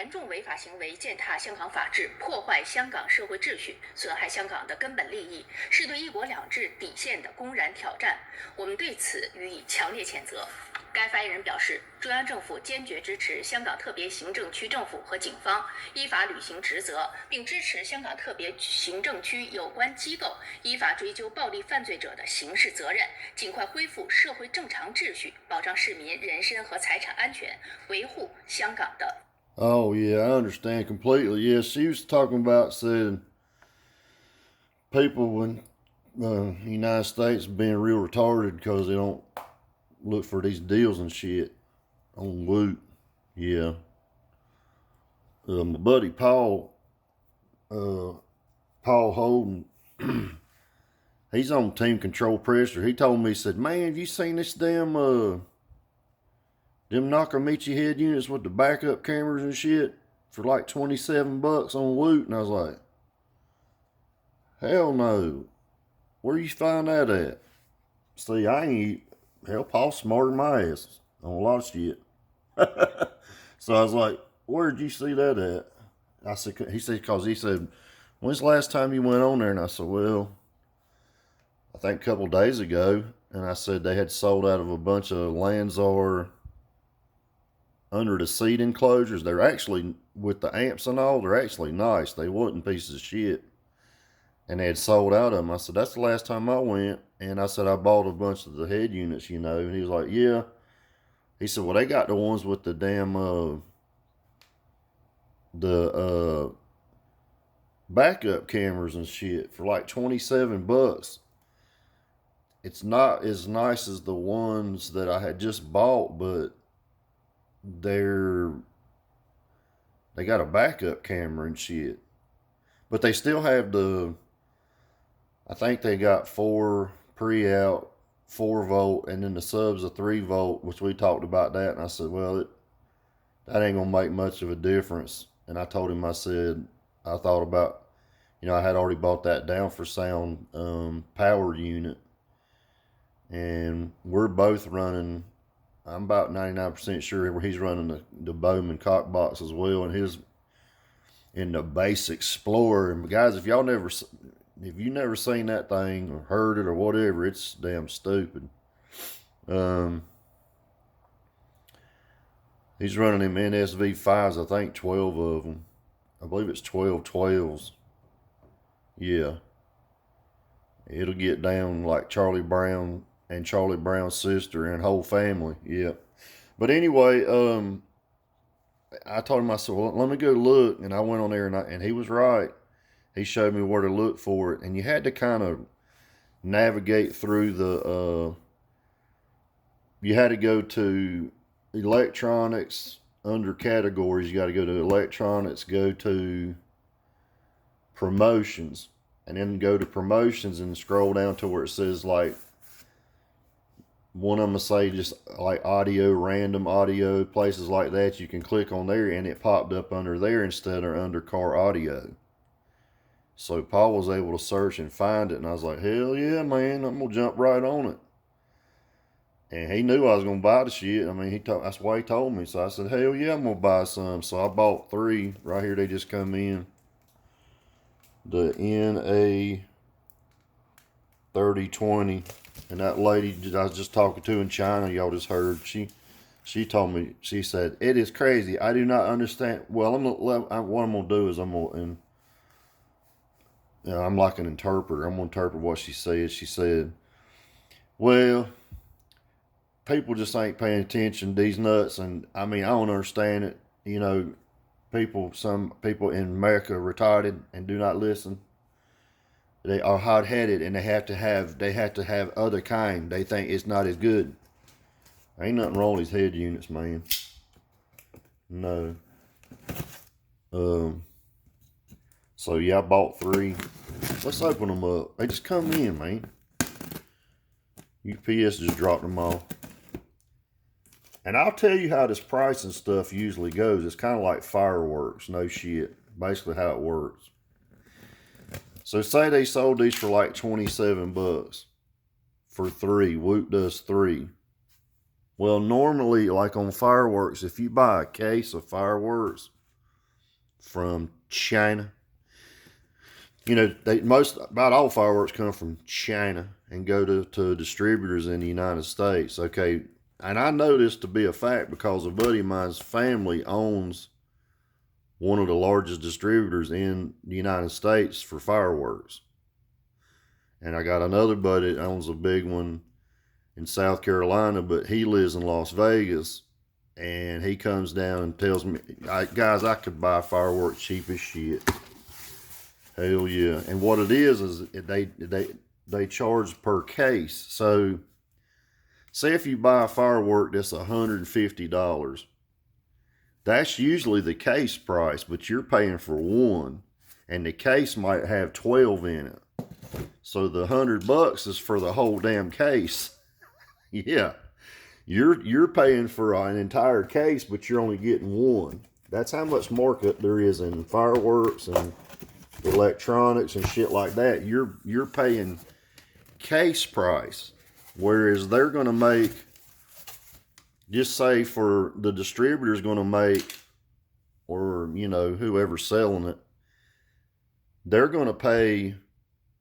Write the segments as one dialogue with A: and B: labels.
A: 严重违法行为践踏香港法治，破坏香港社会秩序，损害香港的根本利益，是对一国两制底线的公然挑战。我们对此予以强烈谴责。该发言人表示，中央政府坚决支持香港特别行政区政府和警方依法履行职责，并支持香港特别行政区有关机构依法追究暴力犯罪者的刑事责任，尽快恢复社会正常秩序，保障市民人身和财产安全，维护香港的。
B: Oh, yeah, I understand completely. Yeah, she was talking about said people in the United States being real retarded because they don't look for these deals and shit on loot. Yeah. My buddy Paul Holden, he's on Team Control Pressure. He told me, he said, man, have you seen this damn, them Nakamichi head units with the backup cameras and shit for like $27 on loot? And I was like, hell no. Where you find that at? See, hell, Paul's smarter than my ass on a lot of shit. So I was like, where'd you see that at? I said, he said, when's the last time you went on there? And I said, well, I think a couple days ago. And I said they had sold out of a bunch of Lanzar under the seat enclosures. They're actually, with the amps and all, they're actually nice. They wasn't pieces of shit. And they had sold out of them. I said, that's the last time I went. And I said, I bought a bunch of the head units, you know. And he was like, yeah. He said, well, they got the ones with the damn, backup cameras and shit for like $27. It's not as nice as the ones that I had just bought, but they got a backup camera and shit. But they still have I think they got 4 pre-out, 4 volt, and then the sub's a 3 volt, which we talked about that. And I said, well, that ain't gonna make much of a difference. And I told him, I said, I thought about, I had already bought that down for sound power unit. And we're both running, I'm about 99% sure he's running the Bowman cock box as well, and his in the Bass Explorer. And guys, if you never seen that thing or heard it or whatever, it's damn stupid. He's running them NSV5s, I think 12 of them. I believe it's 12 12s. Yeah. It'll get down like Charlie Brown and Charlie Brown's sister and whole family. Yeah. But anyway, I told him, I said, well, let me go look. And I went on there and he was right. He showed me where to look for it. And you had to kind of navigate through you had to go to electronics under categories. You got to go to electronics, go to promotions, and then go to promotions and scroll down to where it says like, one of them will say just like audio, random audio, places like that. You can click on there and it popped up under there instead of under car audio. So Paul was able to search and find it, and I was like, hell yeah, man, I'm going to jump right on it. And he knew I was going to buy the shit. I mean, that's why he told me. So I said, hell yeah, I'm going to buy some. So I bought 3. Right here, they just come in. The NA 3020. And that lady I was just talking to in China, y'all just heard, she told me, she said, it is crazy. I do not understand. Well, what I'm going to do is I'm like an interpreter. I'm going to interpret what she said. She said, well, people just ain't paying attention, these nuts. And I mean, I don't understand it. Some people in America are retarded and do not listen. They are hot-headed, and they have to have other kind. They think it's not as good. Ain't nothing wrong with these head units, man. No. So yeah, I bought 3. Let's open them up. They just come in, man. UPS just dropped them off. And I'll tell you how this pricing stuff usually goes. It's kind of like fireworks, no shit. Basically how it works. So say they sold these for like $27 for 3. Whoop does 3. Well, normally, like on fireworks, if you buy a case of fireworks, from China. You know, about all fireworks come from China and go to distributors in the United States. Okay, and I know this to be a fact because a buddy of mine's family owns one of the largest distributors in the United States for fireworks. And I got another buddy that owns a big one in South Carolina, but he lives in Las Vegas. And he comes down and tells me, guys, I could buy fireworks cheap as shit. Hell yeah. And what it is they charge per case. So say if you buy a firework that's $150, that's usually the case price, but you're paying for one, and the case might have 12 in it. So the $100 is for the whole damn case. Yeah. You're paying for an entire case, but you're only getting one. That's how much market there is in fireworks and electronics and shit like that. You're paying case price, whereas they're going to make, just say for the distributor's going to make, or you know whoever's selling it, they're going to pay.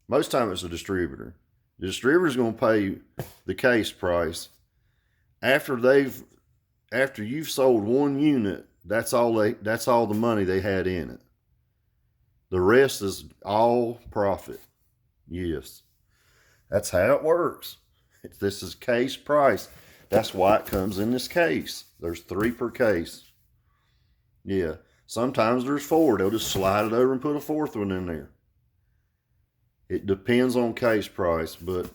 B: Most time it's a distributor. The distributor's going to pay the case price. After you've sold one unit, that's all the money they had in it. The rest is all profit. Yes. That's how it works. This is case price. That's why it comes in this case. There's 3 per case. Yeah. Sometimes there's 4. They'll just slide it over and put a 4th one in there. It depends on case price, but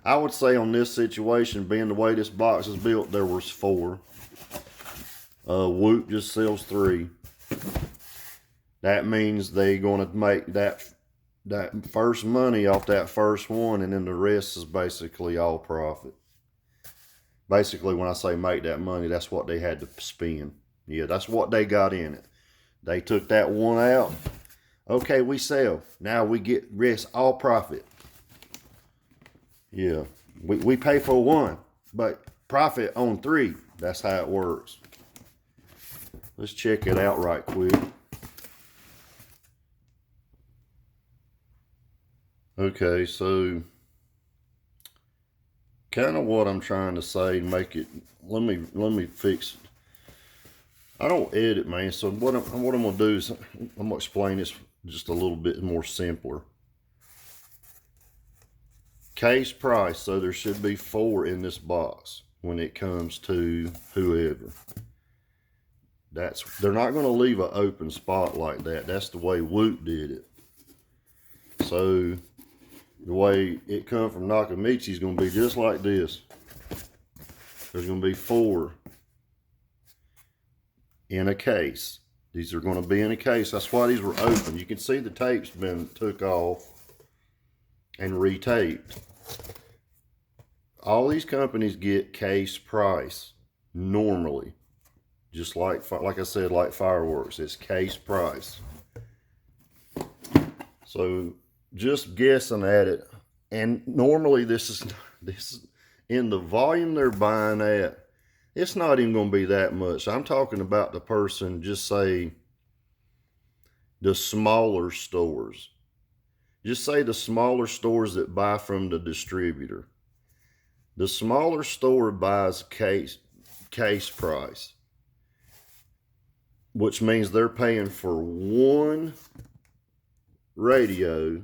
B: I would say on this situation, being the way this box is built, there was 4. Whoop just sells 3. That means they're going to make that first money off that first one, and then the rest is basically all profit. Basically, when I say make that money, that's what they had to spend. Yeah, that's what they got in it. They took that one out. Okay, we sell. Now we get rest, all profit. Yeah, we pay for 1, but profit on 3. That's how it works. Let's check it out right quick. Okay, so kind of what I'm trying to say, make it. Let me fix. I don't edit, man. So what I'm gonna do is I'm gonna explain this just a little bit more simpler. Case price, so there should be 4 in this box when it comes to whoever. They're not going to leave an open spot like that. That's the way Whoop did it. So the way it come from Nakamichi is going to be just like this. There's going to be 4 in a case. These are going to be in a case. That's why these were open. You can see the tape's been took off and retaped. All these companies get case price normally, just like I said, like fireworks. It's case price. So just guessing at it, and normally this is in the volume they're buying at. It's not even going to be that much. I'm talking about the person, just say the smaller stores. Just say the smaller stores that buy from the distributor. The smaller store buys case price, which means they're paying for 1 radio,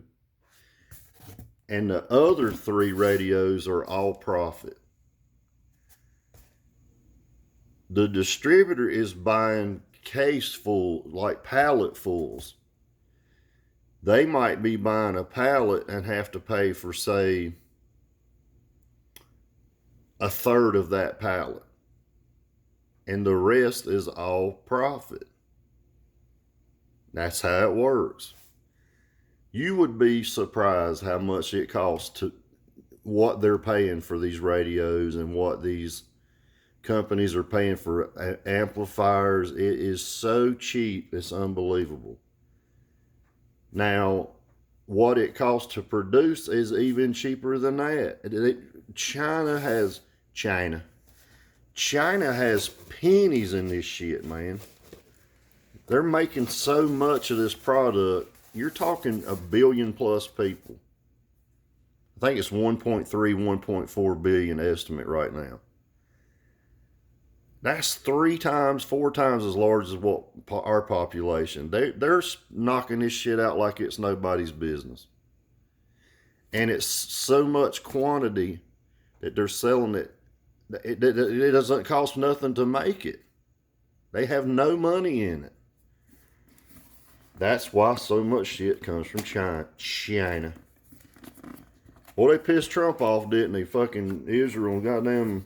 B: and the other 3 radios are all profit. The distributor is buying case full, like pallet fulls. They might be buying a pallet and have to pay for, say, 1/3 of that pallet. And the rest is all profit. That's how it works. You would be surprised how much it costs to what they're paying for these radios and what these companies are paying for amplifiers. It is so cheap, it's unbelievable. Now, what it costs to produce is even cheaper than that. China has pennies in this shit, man. They're making so much of this product. You're talking a billion plus people. I think it's 1.3, 1.4 billion estimate right now. That's 3 times, 4 times as large as what our population. They're knocking this shit out like it's nobody's business. And it's so much quantity that they're selling it. It doesn't cost nothing to make it. They have no money in it. That's why so much shit comes from China. Well, they pissed Trump off, didn't they? Fucking Israel and goddamn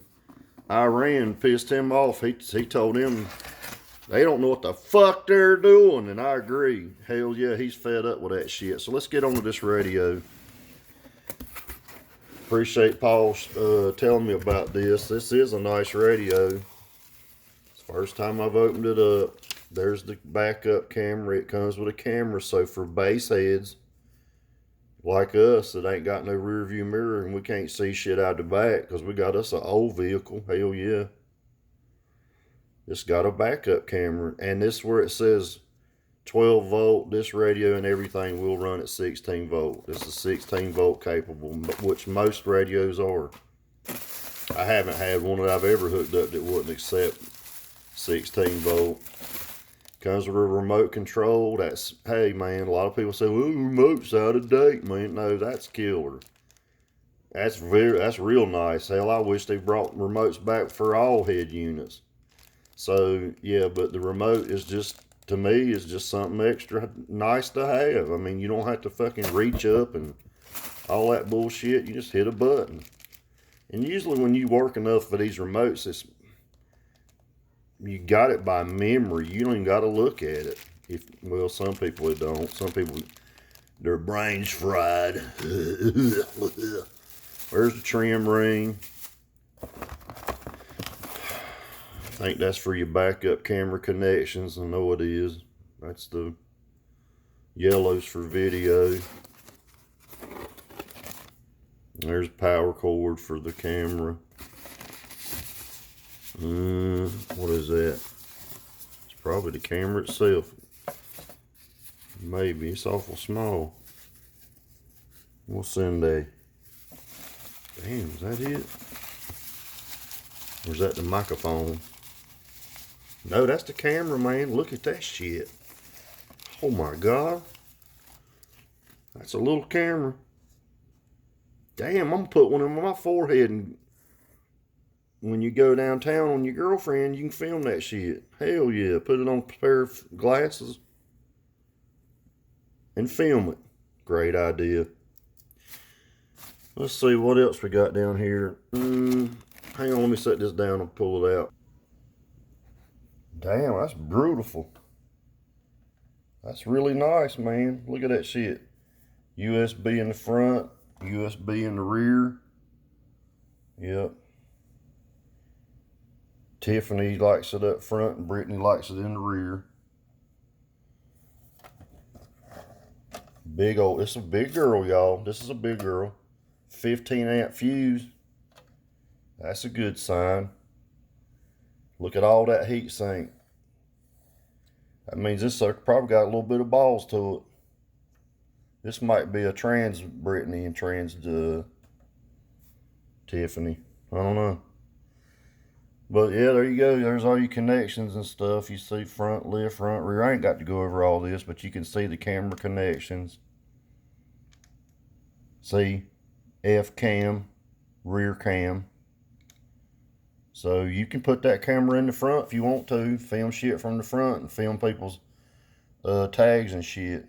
B: Iran pissed him off. He told him they don't know what the fuck they're doing, and I agree. Hell yeah, he's fed up with that shit. So let's get on to this radio. Appreciate Paul telling me about this. This is a nice radio. It's the first time I've opened it up. There's the backup camera. It comes with a camera, so for base heads like us that ain't got no rear view mirror and we can't see shit out the back because we got us an old vehicle. Hell yeah. It's got a backup camera, and this where it says 12 volt. This radio and everything will run at 16 volt. This is 16 volt capable, which most radios are. I haven't had one that I've ever hooked up that wouldn't accept 16 volt. Comes with a remote control. That's, hey man, a lot of people say, well, the remote's out of date, man. No, that's killer. That's real nice. Hell, I wish they brought remotes back for all head units. So yeah, but the remote is just, to me, is just something extra nice to have. I mean, you don't have to fucking reach up and all that bullshit. You just hit a button. And usually when you work enough for these remotes, you got it by memory. You don't even got to look at it. Well, some people don't. Some people, their brains fried. There's the trim ring. I think that's for your backup camera connections. I know it is. That's the yellows for video. There's power cord for the camera. What is that? It's probably the camera itself. Maybe. It's awful small. What's in there? Damn, is that it? Or is that the microphone? No, that's the camera, man. Look at that shit. Oh my God. That's a little camera. Damn, I'm gonna put one on my forehead, and when you go downtown on your girlfriend, you can film that shit. Hell yeah. Put it on a pair of glasses and film it. Great idea. Let's see what else we got down here. Hang on, let me set this down and pull it out. Damn, that's beautiful. That's really nice, man. Look at that shit. USB in the front, USB in the rear. Yep. Tiffany likes it up front and Brittany likes it in the rear. Big old, it's a big girl, y'all. This is a big girl. 15 amp fuse. That's a good sign. Look at all that heat sink. That means this sucker probably got a little bit of balls to it. This might be a trans Brittany and trans Tiffany. I don't know. But yeah, there you go. There's all your connections and stuff. You see front, left, front, rear. I ain't got to go over all this, but you can see the camera connections. See, F cam, rear cam. So you can put that camera in the front if you want to. Film shit from the front and film people's tags and shit.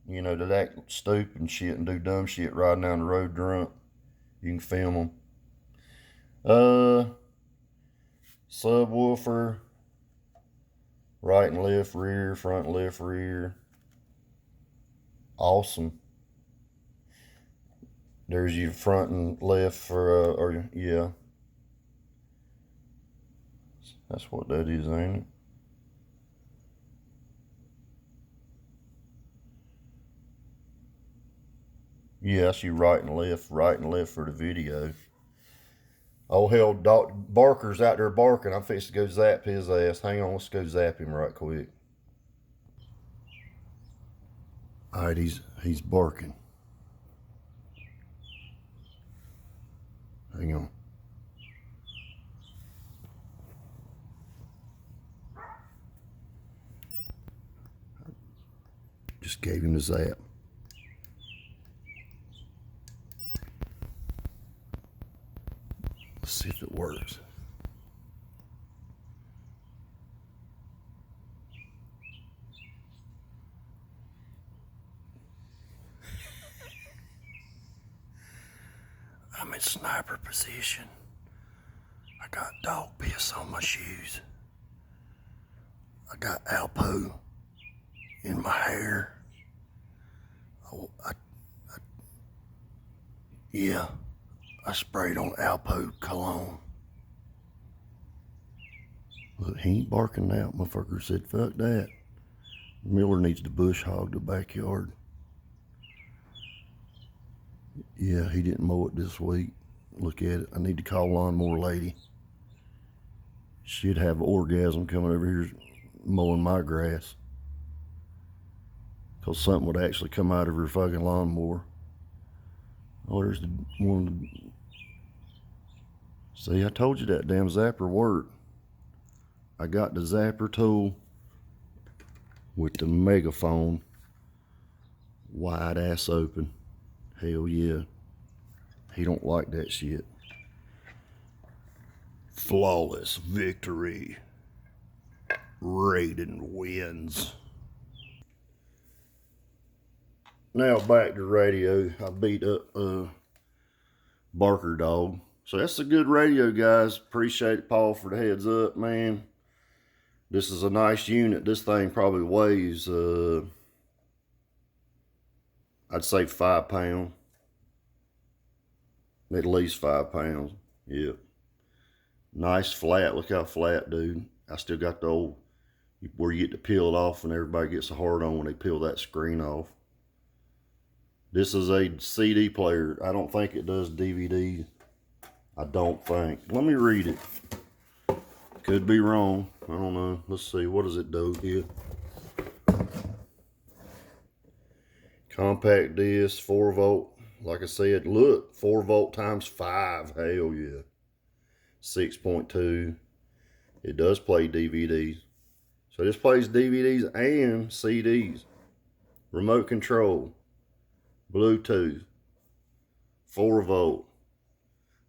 B: You know, that act stupid and shit and do dumb shit riding down the road drunk. You can film them. Subwoofer, right and left rear, front and left rear. Awesome. There's your front and left for yeah. That's what that is, ain't it? Yeah, that's your right and left for the video. Oh hell, Doc Barker's out there barking. I'm fixing to go zap his ass. Hang on, let's go zap him right quick. All right, he's barking. Hang on. Just gave him the zap. Let's see if it works. I'm in sniper position. I got dog piss on my shoes. I got Alpo in my hair. Yeah, I sprayed on Alpo cologne. Look, he ain't barking now. Motherfucker said, fuck that. Miller needs to bush hog the backyard. Yeah, he didn't mow it this week. Look at it. I need to call Lawnmower Lady. She'd have an orgasm coming over here mowing my grass. Because something would actually come out of her fucking lawnmower. Oh, there's the one. See, I told you that damn zapper worked. I got the zapper tool with the megaphone wide ass open. Hell yeah. He don't like that shit. Flawless victory. Raiden wins. Now back to radio. I beat up Barker Dog. So that's a good radio, guys. Appreciate it, Paul, for the heads up, man. This is a nice unit. This thing probably weighs, I'd say 5 pounds. At least 5 pounds. Yep. Nice flat. Look how flat, dude. I still got the old, where you get to peel it off and everybody gets a hard on when they peel that screen off. This is a CD player. I don't think it does DVD. I don't think. Let me read it. Could be wrong. I don't know. Let's see. What does it do here? Compact disc, 4 volt. Like I said, look, 4 volt times 5. Hell yeah. 6.2. It does play DVDs. So this plays DVDs and CDs. Remote control. Bluetooth. 4 volt.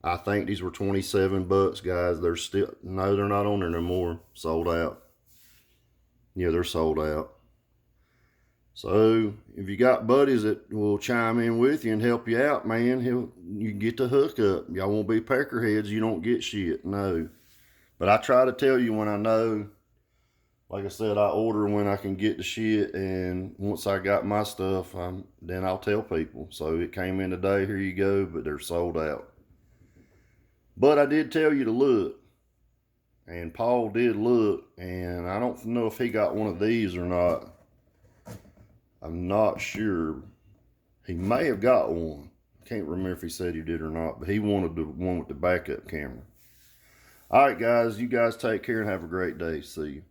B: I think these were 27 bucks, guys. They're still, no, they're not on there no more. Sold out. Yeah, they're sold out. So if you got buddies that will chime in with you and help you out, man, you can get the hookup. Y'all won't be peckerheads. You don't get shit. No. But I try to tell you when I know. Like I said, I order when I can get the shit, and once I got my stuff, then I'll tell people. So it came in today, here you go, but they're sold out. But I did tell you to look, and Paul did look, and I don't know if he got one of these or not. I'm not sure. He may have got one. I can't remember if he said he did or not, but he wanted the one with the backup camera. All right, guys, you guys take care and have a great day. See you.